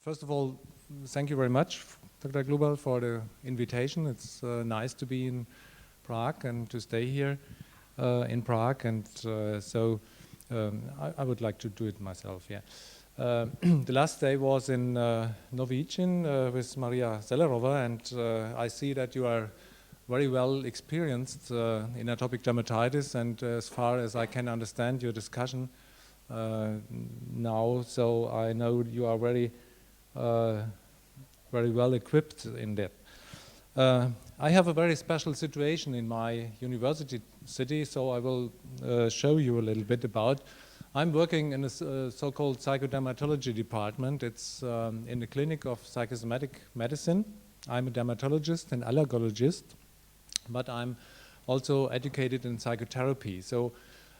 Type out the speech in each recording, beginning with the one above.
First of all, thank you very much, Dr. Global, for the invitation. It's nice to be in Prague and to stay here in Prague, and I would like to do it myself. Yeah. The last day was in Norwegian with Maria Zellerova, and I see that you are very well experienced in atopic dermatitis, and as far as I can understand your discussion now, so I know you are very well equipped in that. I have a very special situation in my university city, so I will show you a little bit about. I'm working in a so-called psychodermatology department. It's in the clinic of psychosomatic medicine. I'm a dermatologist and allergologist, but I'm also educated in psychotherapy.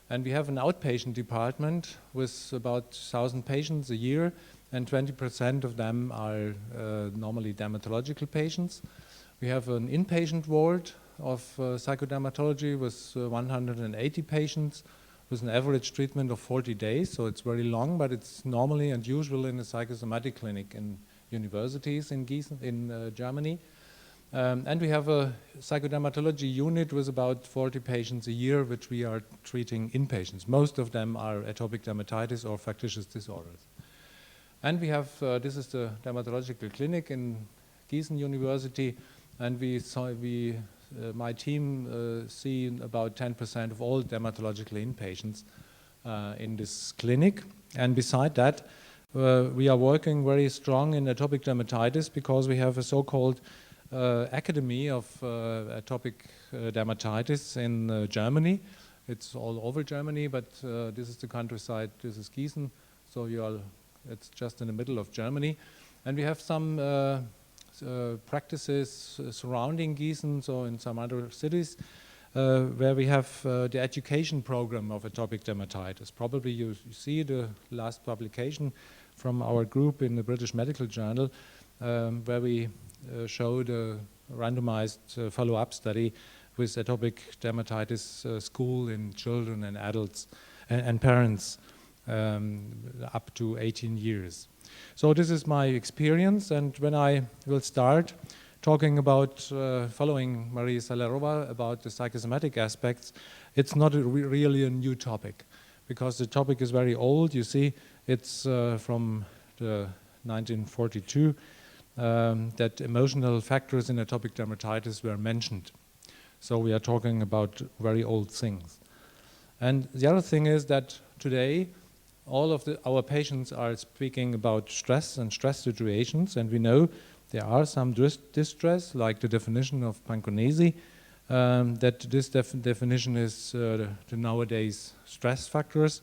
And we have an outpatient department with about 1,000 patients a year, and 20% of them are normally dermatological patients. We have an inpatient ward of psychodermatology with 180 patients with an average treatment of 40 days, so it's very long, but it's normally and usual in a psychosomatic clinic in universities in Gießen, in Germany. And we have a psychodermatology unit with about 40 patients a year, which we are treating inpatients. Most of them are atopic dermatitis or factitious disorders. And we have, this is the dermatological clinic in Gießen University, and my team see about 10% of all dermatological inpatients in this clinic. And beside that, we are working very strong in atopic dermatitis because we have a so-called Academy of Atopic Dermatitis in Germany. It's all over Germany, but this is the countryside, this is Gießen, so it's just in the middle of Germany. And we have some practices surrounding Gießen, so in some other cities, where we have the education program of atopic dermatitis. Probably you see the last publication from our group in the British Medical Journal, where we showed a randomized follow-up study with atopic dermatitis school in children and adults and parents up to 18 years. So this is my experience, and when I will start talking about following Maria Zellerova about the psychosomatic aspects, it's not really a new topic, because the topic is very old. You see, it's from the 1942 that emotional factors in atopic dermatitis were mentioned. So we are talking about very old things. And the other thing is that today all of our patients are speaking about stress and stress situations, and we know there are some distress, like the definition of Panconesi, that this definition is the nowadays stress factors.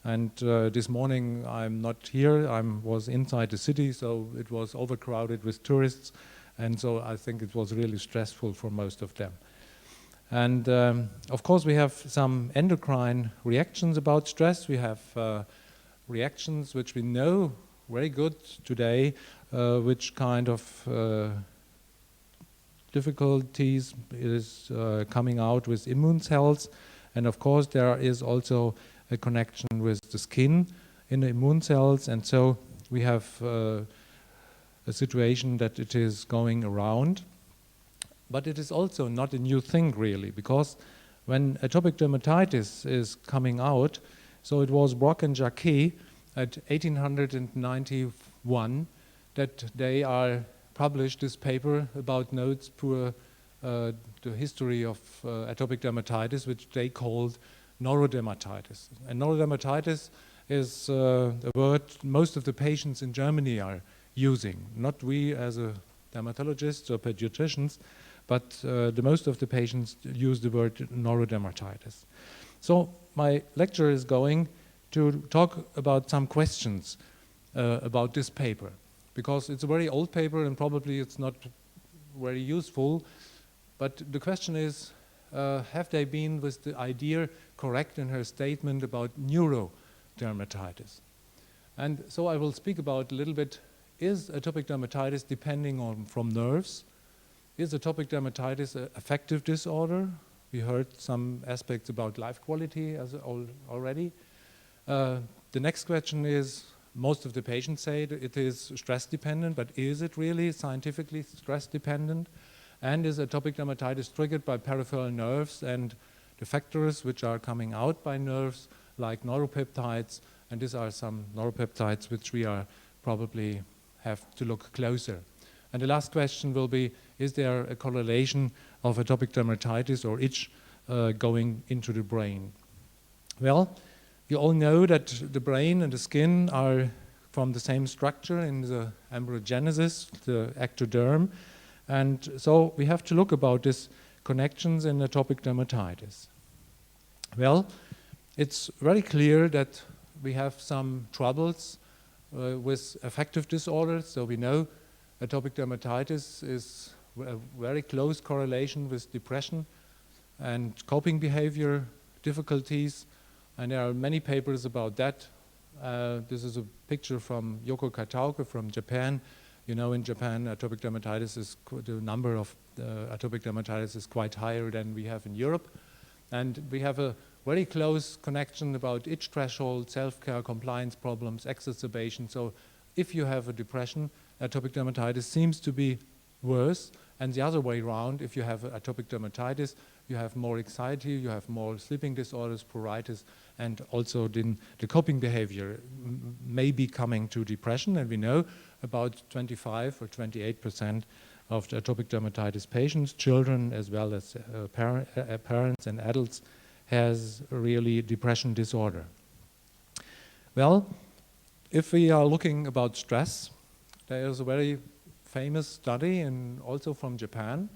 And this morning I'm not here, I was inside the city, so it was overcrowded with tourists, and so I think it was really stressful for most of them. And of course we have some endocrine reactions about stress. We have reactions which we know very good today, which kind of difficulties is coming out with immune cells. And of course there is also a connection with the skin in the immune cells, and so we have a situation that it is going around. But it is also not a new thing really, because when atopic dermatitis is coming out, so it was Brock and Jacquet at 1891 that they are published this paper about notes for the history of atopic dermatitis, which they called neurodermatitis. And neurodermatitis is a word most of the patients in Germany are using. Not we as a dermatologists or pediatricians, but the most of the patients use the word neurodermatitis. So my lecture is going to talk about some questions about this paper, because it's a very old paper and probably it's not very useful, but the question is, have they been with the idea correct in her statement about neurodermatitis? And so I will speak about a little bit, is atopic dermatitis depending on from nerves? Is atopic dermatitis an affective disorder? We heard some aspects about life quality as already. The next question is, most of the patients say that it is stress dependent, but is it really scientifically stress dependent? And is atopic dermatitis triggered by peripheral nerves and the factors which are coming out by nerves, like neuropeptides? And these are some neuropeptides which we are probably have to look closer. And the last question will be, is there a correlation of atopic dermatitis or itch going into the brain? Well, you all know that the brain and the skin are from the same structure in the embryogenesis, the ectoderm. And so we have to look about these connections in atopic dermatitis. Well, it's very clear that we have some troubles with affective disorders. So we know atopic dermatitis is a very close correlation with depression and coping behavior difficulties. And there are many papers about that. This is a picture from Yoko Kataoka from Japan. You know, in Japan, atopic dermatitis is the number of atopic dermatitis is quite higher than we have in Europe. And we have a very close connection about itch threshold, self-care, compliance problems, exacerbation. So if you have a depression, atopic dermatitis seems to be worse. And the other way around, if you have atopic dermatitis, you have more anxiety, you have more sleeping disorders, pruritus, and also then the coping behavior may be coming to depression. And we know about 25 or 28% of the atopic dermatitis patients, children as well as parents and adults, has really depression disorder. Well, if we are looking about stress, there is a very famous study and also from Japan.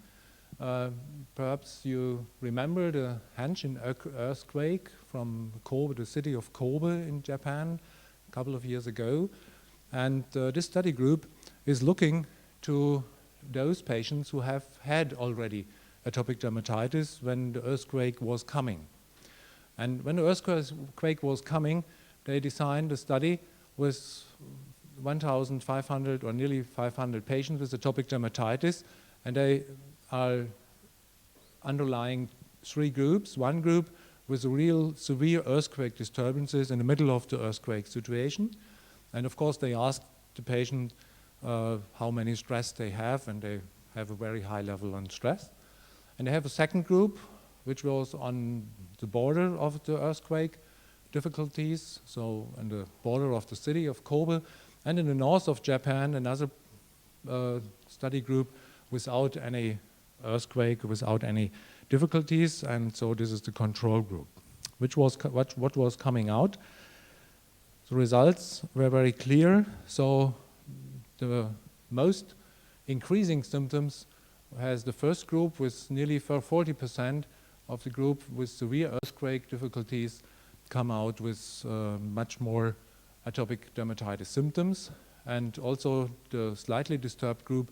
Perhaps you remember the Hanshin earthquake from Kobe, the city of Kobe in Japan, a couple of years ago. And this study group is looking to those patients who have had already atopic dermatitis when the earthquake was coming. And when the earthquake was coming, they designed a study with 1,500 or nearly 500 patients with atopic dermatitis, and they are underlying three groups. One group with real severe earthquake disturbances in the middle of the earthquake situation, and of course they asked the patient how many stress they have, and they have a very high level on stress. And they have a second group which was on the border of the earthquake difficulties, so on the border of the city of Kobe, and in the north of Japan, another study group without any earthquake, without any difficulties, and so this is the control group. Which was what was coming out? The results were very clear. So the most increasing symptoms has the first group with nearly 40% of the group with severe earthquake difficulties come out with much more atopic dermatitis symptoms, and also the slightly disturbed group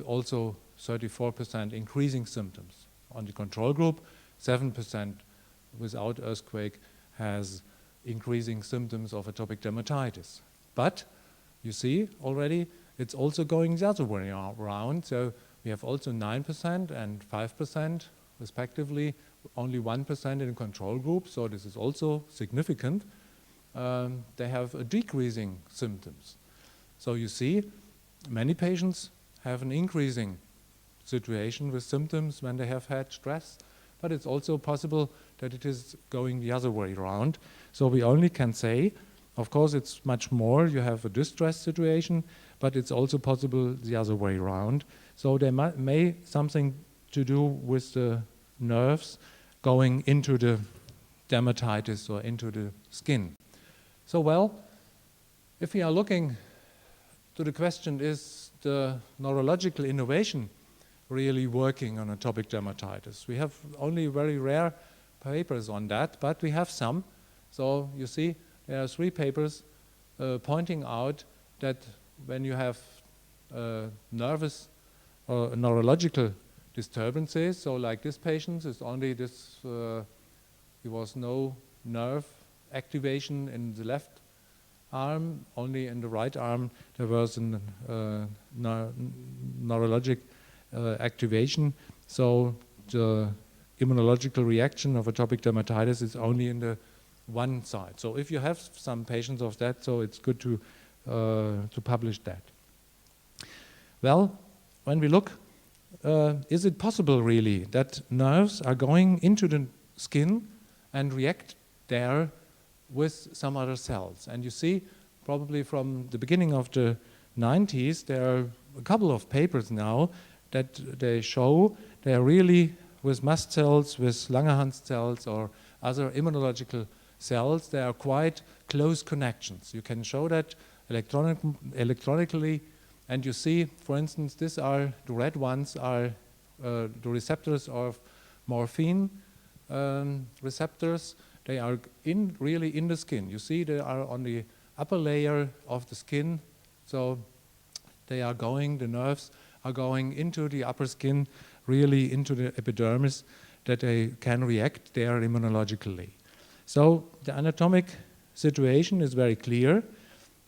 also 34% increasing symptoms. On the control group, 7% without earthquake has increasing symptoms of atopic dermatitis. But you see already it's also going the other way around. So we have also 9% and 5% respectively, only 1% in the control group, so this is also significant. They have a decreasing symptoms. So you see, many patients have an increasing situation with symptoms when they have had stress, but it's also possible that it is going the other way around. So we only can say, of course it's much more, you have a distress situation, but it's also possible the other way around. So there may something to do with the nerves going into the dermatitis or into the skin. So well, if we are looking to the question, is the neurological innovation really working on atopic dermatitis? We have only very rare papers on that, but we have some. So you see, there are 3 papers pointing out that when you have nervous or neurological disturbances, so like this patient is only this, there was no nerve activation in the left arm, only in the right arm there was a neurologic activation. So the immunological reaction of atopic dermatitis is only in the one side. So if you have some patients of that, so it's good to to publish that. Well, when we look, is it possible really that nerves are going into the skin and react there with some other cells? And you see, probably from the beginning of the 90s, there are a couple of papers now that they show they are really with mast cells, with Langerhans cells or other immunological cells, there are quite close connections. You can show that electronically, and you see, for instance, these are the red ones are the receptors of morphine receptors. They are really in the skin. You see, they are on the upper layer of the skin, so they are going, the nerves are going into the upper skin, really into the epidermis, that they can react there immunologically. So the anatomic situation is very clear,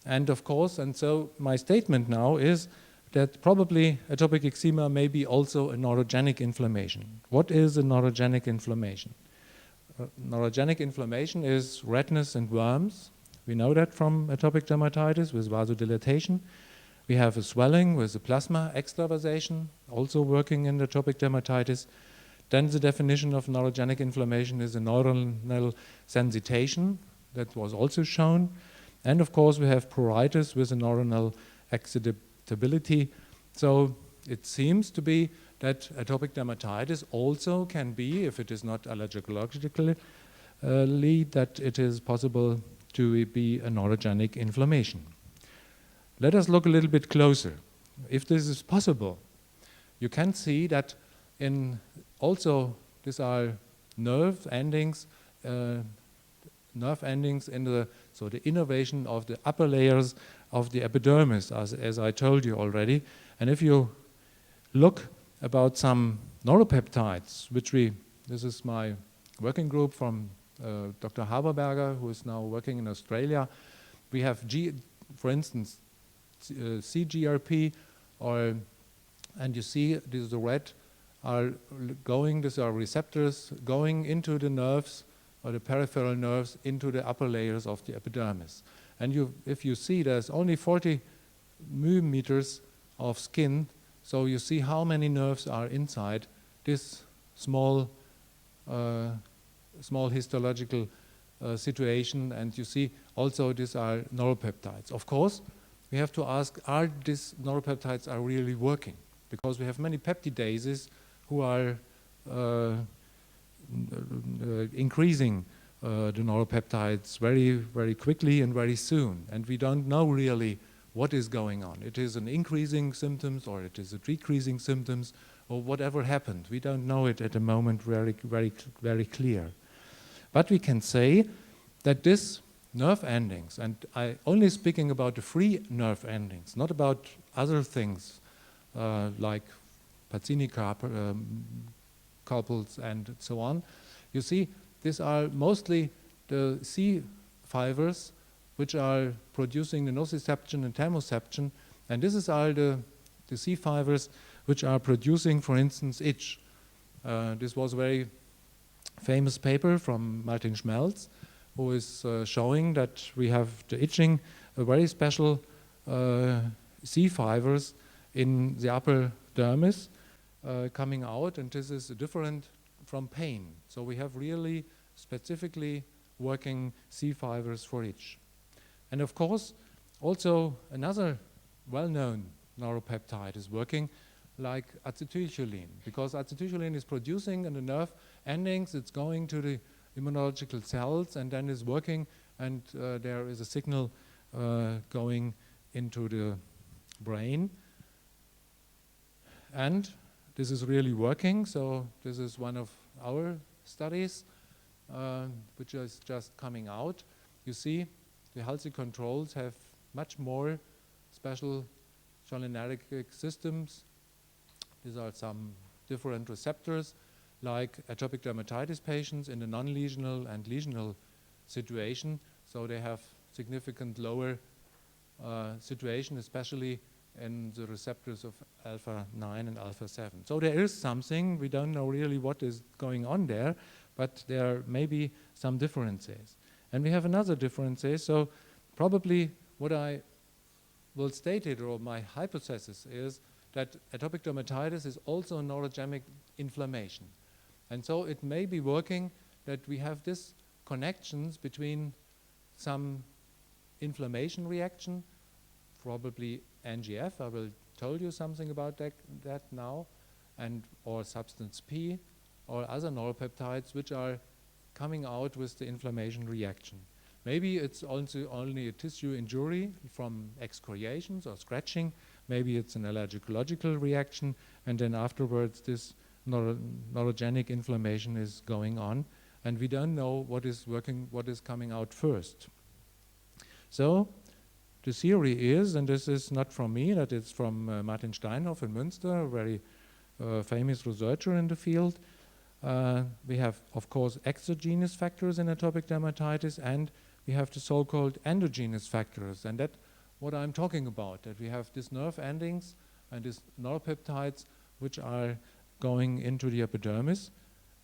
and of course, and so my statement now is that probably atopic eczema may be also a neurogenic inflammation. What is a neurogenic inflammation? Neurogenic inflammation is redness and worms. We know that from atopic dermatitis with vasodilatation. We have a swelling with a plasma extravasation, also working in atopic dermatitis. Then the definition of neurogenic inflammation is a neuronal sensitization, that was also shown. And of course we have pruritus with a neuronal excitability. So it seems to be that atopic dermatitis also can be, if it is not allergologically, that it is possible to be a neurogenic inflammation. Let us look a little bit closer. If this is possible, you can see that in also these are nerve endings in the innervation of the upper layers of the epidermis, as I told you already. And if you look about some neuropeptides, this is my working group from Dr. Haberberger, who is now working in Australia. We have, for instance, CGRP, and you see these red are going, these are receptors going into the nerves or the peripheral nerves into the upper layers of the epidermis. And if you see, there's only 40 millimeters of skin, so you see how many nerves are inside this small histological situation, and you see also these are neuropeptides. Of course, we have to ask, are these neuropeptides are really working? Because we have many peptidases who are increasing the neuropeptides very, very quickly and very soon. And we don't know really what is going on. It is an increasing symptoms, or it is a decreasing symptoms, or whatever happened. We don't know it at the moment very, very, very clear. But we can say that this nerve endings, and I only speaking about the free nerve endings, not about other things like Pacini carpels and so on. You see, these are mostly the C fibers which are producing the nociception and thermoception, and this is all the C fibers which are producing, for instance, itch. This was a very famous paper from Martin Schmelz, who is showing that we have the itching, a very special C fibers in the upper dermis coming out, and this is different from pain. So we have really specifically working C fibers for itch. And of course, also another well-known neuropeptide is working, like acetylcholine, because acetylcholine is producing in the nerve endings, it's going to the immunological cells and then is working, and there is a signal going into the brain. And this is really working, so this is one of our studies which is just coming out. You see, the healthy controls have much more special cholinergic systems. These are some different receptors, like atopic dermatitis patients in the non-lesional and lesional situation. So they have significant lower situation, especially in the receptors of alpha-9 and alpha-7. So there is something, we don't know really what is going on there, but there may be some differences. And we have another differences, so probably what I will state it, or my hypothesis is that atopic dermatitis is also a neurogenic inflammation. And so it may be working that we have these connections between some inflammation reaction, probably NGF, I will tell you something about that now, and or substance P, or other neuropeptides which are coming out with the inflammation reaction. Maybe it's also only a tissue injury from excoriations or scratching. Maybe it's an allergological reaction, and then afterwards this neurogenic inflammation is going on, and we don't know what is working, what is coming out first. So the theory is, and this is not from me, that it's from Martin Steinhoff in Münster, a very famous researcher in the field. We have, of course, exogenous factors in atopic dermatitis, and we have the so-called endogenous factors, and that's what I'm talking about, that we have these nerve endings and these neuropeptides which are going into the epidermis.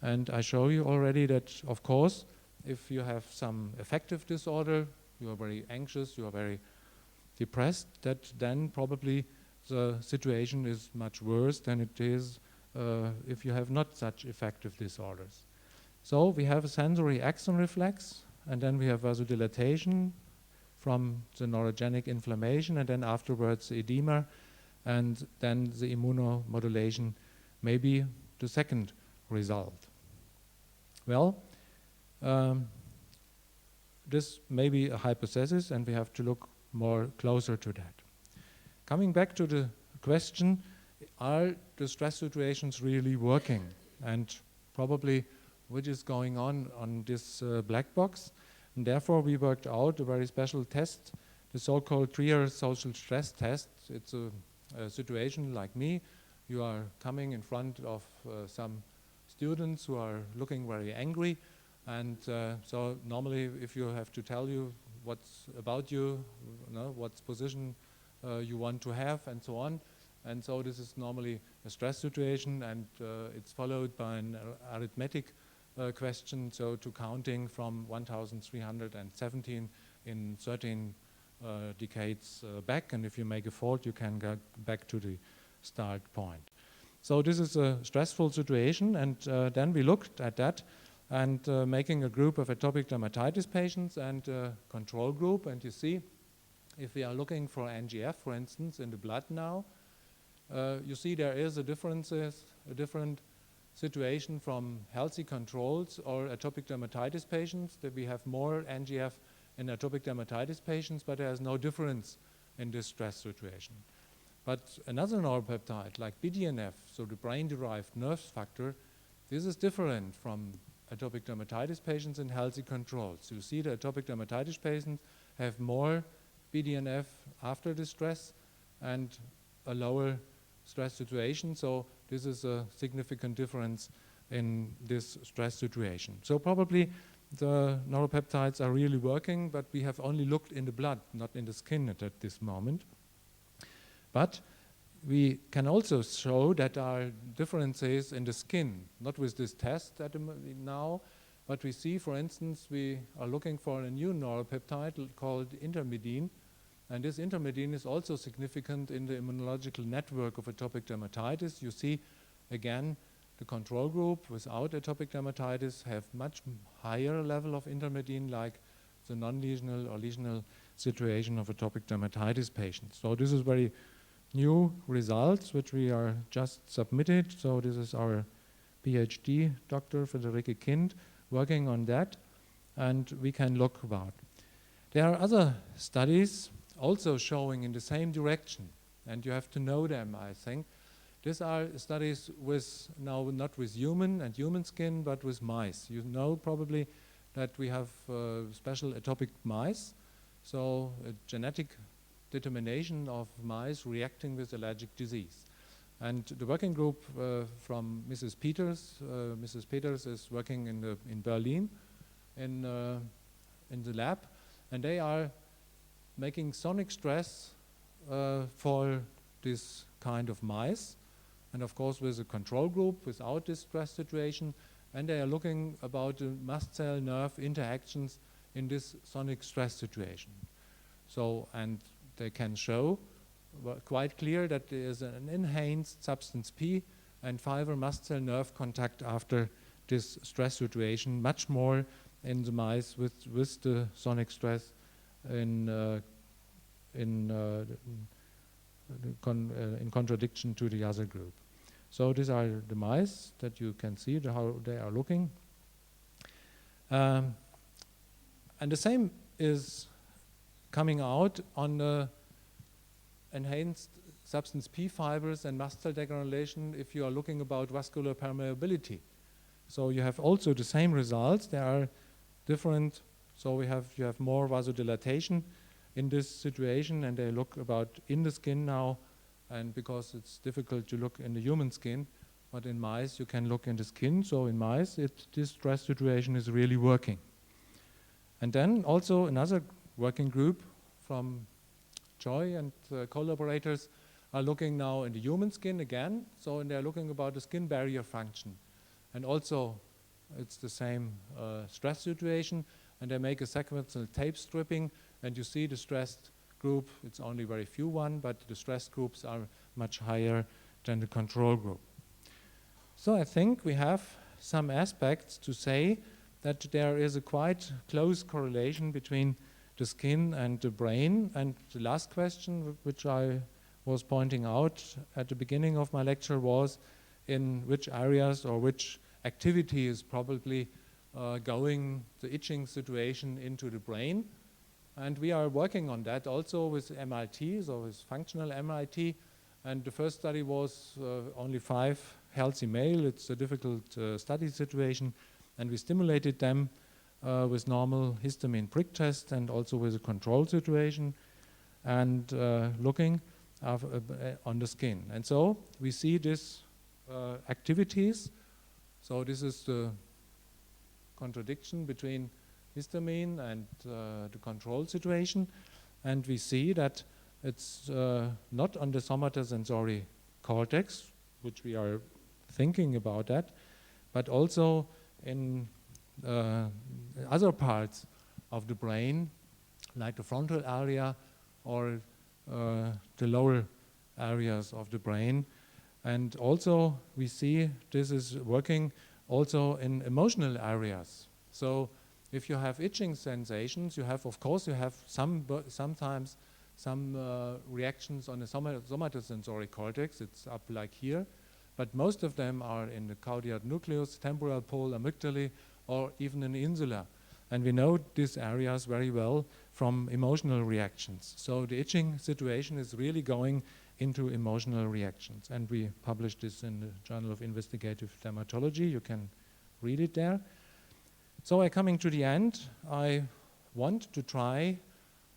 And I show you already that, of course, if you have some affective disorder, you are very anxious, you are very depressed, that then probably the situation is much worse than it is if you have not such affective disorders. So we have a sensory axon reflex, and then we have vasodilatation from the neurogenic inflammation, and then afterwards the edema, and then the immunomodulation may be the second result. Well, this may be a hypothesis, and we have to look more closer to that. Coming back to the question, are the stress situations really working? And probably which is going on this black box. And therefore we worked out a very special test, the so-called Trier social stress test. It's a situation like me. You are coming in front of some students who are looking very angry, and so normally if you have to tell you what's about you, what position you want to have and so on, and so this is normally a stress situation, and it's followed by an arithmetic question, so to counting from 1317 in 13 decades back, and if you make a fault you can go back to the start point. So this is a stressful situation, and then we looked at that and making a group of atopic dermatitis patients and a control group, and you see if we are looking for NGF, for instance, in the blood now, you see there is a different situation from healthy controls or atopic dermatitis patients, that we have more NGF in atopic dermatitis patients, but there is no difference in this stress situation. But another neuropeptide like BDNF, so the brain-derived nerve factor, this is different from atopic dermatitis patients in healthy controls. You see the atopic dermatitis patients have more BDNF after the stress and a lower stress situation, so this is a significant difference in this stress situation. So probably the neuropeptides are really working, but we have only looked in the blood, not in the skin at this moment. But we can also show that there are differences in the skin, not with this test now, but we see, for instance, we are looking for a new neuropeptide called intermedin, and this intermedin is also significant in the immunological network of atopic dermatitis. You see, again, the control group without atopic dermatitis have much higher level of intermedin, like the non-lesional or lesional situation of atopic dermatitis patients. So this is very new results which we are just submitted. So this is our PhD, Dr. Friederike Kind, working on that, and we can look about. There are other studies also showing in the same direction, and you have to know them, I think. These are studies with, now not with human and human skin, but with mice. You know probably that we have special atopic mice, so a genetic determination of mice reacting with allergic disease. And the working group from Mrs. Peters is working in Berlin in the lab, and they are making sonic stress for this kind of mice, and of course with a control group without this stress situation, and they are looking about the mast cell nerve interactions in this sonic stress situation. So, and they can show quite clear that there is an enhanced substance P and fiber mast cell nerve contact after this stress situation, much more in the mice with the sonic stress in contradiction to the other group. So these are the mice that you can see how they are looking. And the same is coming out on the enhanced substance P fibers and mast cell degranulation if you are looking about vascular permeability. So you have also the same results. They are different. So you have more vasodilatation in this situation, and they look about in the skin now, and because it's difficult to look in the human skin, but in mice you can look in the skin. So in mice, this stress situation is really working. And then also another working group from Joy and collaborators are looking now in the human skin again. So they're looking about the skin barrier function. And also it's the same stress situation, and they make a sequential tape stripping, and you see the stressed group, it's only very few one, but the stressed groups are much higher than the control group. So I think we have some aspects to say that there is a quite close correlation between the skin and the brain. And the last question, which I was pointing out at the beginning of my lecture, was in which areas or which activity is probably going the itching situation into the brain. And we are working on that also with MIT, so with functional MIT. And the first study was only 5 healthy male. It's a difficult study situation. And we stimulated them with normal histamine prick test and also with a control situation and looking on the skin. And so we see these activities. So this is the contradiction between histamine and the control situation. And we see that it's not on the somatosensory cortex, which we are thinking about that, but also in other parts of the brain, like the frontal area or the lower areas of the brain. And also we see this is working also in emotional areas. So if you have itching sensations, you have, of course, you have sometimes some reactions on the somatosensory cortex. It's up like here, but most of them are in the caudate nucleus, temporal pole, amygdala, or even in the insula. And we know these areas very well from emotional reactions. So the itching situation is really going into emotional reactions. And we published this in the Journal of Investigative Dermatology. You can read it there. So I'm coming to the end. I want to try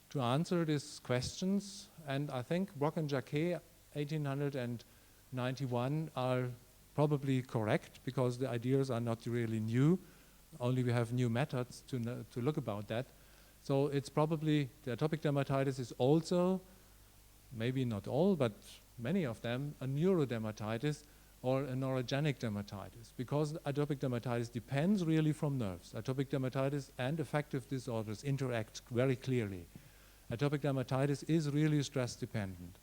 to answer these questions. And I think Brock and Jacquet, 1891, are probably correct because the ideas are not really new. Only we have new methods to look about that. So it's probably the atopic dermatitis is also, maybe not all, but many of them, a neurodermatitis or a neurogenic dermatitis, because atopic dermatitis depends really from nerves. Atopic dermatitis and affective disorders interact very clearly. Atopic dermatitis is really stress dependent.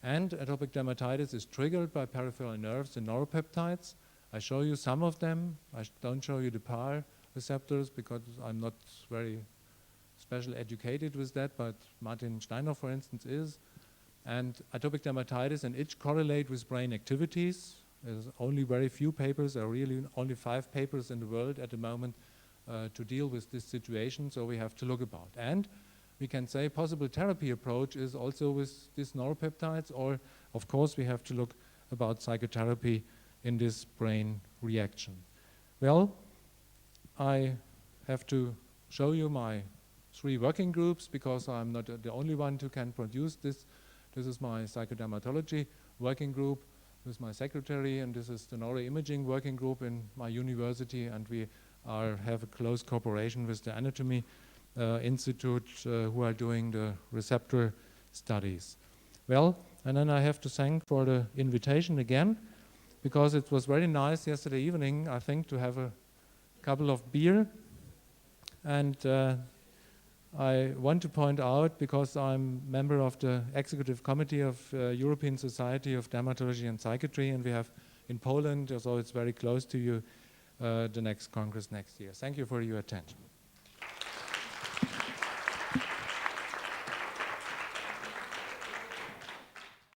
And atopic dermatitis is triggered by peripheral nerves and neuropeptides. I show you some of them. I don't show you the PAR receptors because I'm not very special educated with that, but Martin Steiner, for instance, is. And atopic dermatitis and itch correlate with brain activities. There's only very few papers, there are really only 5 papers in the world at the moment to deal with this situation, so we have to look about. And we can say possible therapy approach is also with these neuropeptides, or of course we have to look about psychotherapy in this brain reaction. Well, I have to show you my 3 working groups because I'm not the only one who can produce this. This is my psychodermatology working group with my secretary, and this is the neuroimaging working group in my university, and we have a close cooperation with the anatomy institute who are doing the receptor studies. Well, and then I have to thank for the invitation again, because it was very nice yesterday evening, I think, to have a couple of beer and I want to point out, because I'm member of the executive committee of European Society of Dermatology and Psychiatry, and we have in Poland, so it's very close to you, the next Congress next year. Thank you for your attention.